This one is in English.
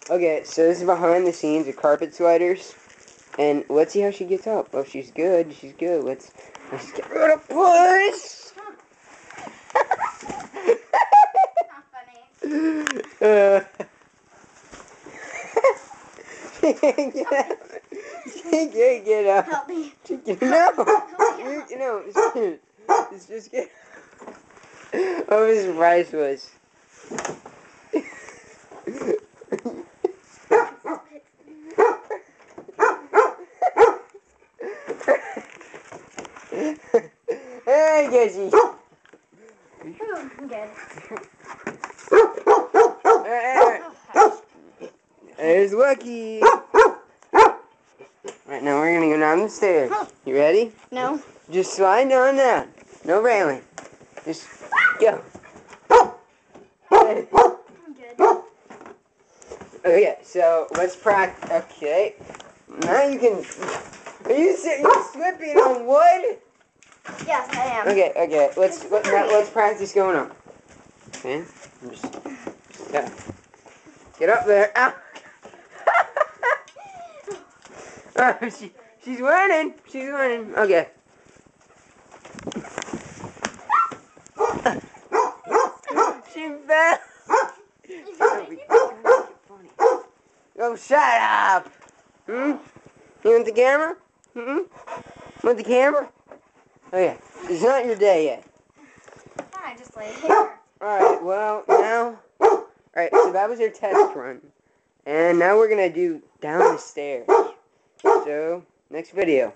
Okay, so this is behind the scenes of carpet sliders. And let's see how she gets up. Oh, she's good. She's good. Let's get rid of push. Not funny. She can't get up. She can't get up. Help me. No, it's just get. Oh, this is priceless. Hey, Gizzy. I'm good. There's Lucky. Alright, now we're gonna go down the stairs. You ready? No. Just slide down that. No railing. Just go. I'm good. Okay, so let's practice. Okay. Now you can. Are you slipping on wood? Yes, I am. Okay. Let's practice going up. Okay. Yeah. Get up there. Ow. Oh, she's running. She's running. Okay. She fell. Oh, shut up. You want the camera? Want the camera? Oh yeah. It's not your day yet. I just laid here. Alright, well, now... Alright, so that was your test run. And now we're gonna do down the stairs. So, next video.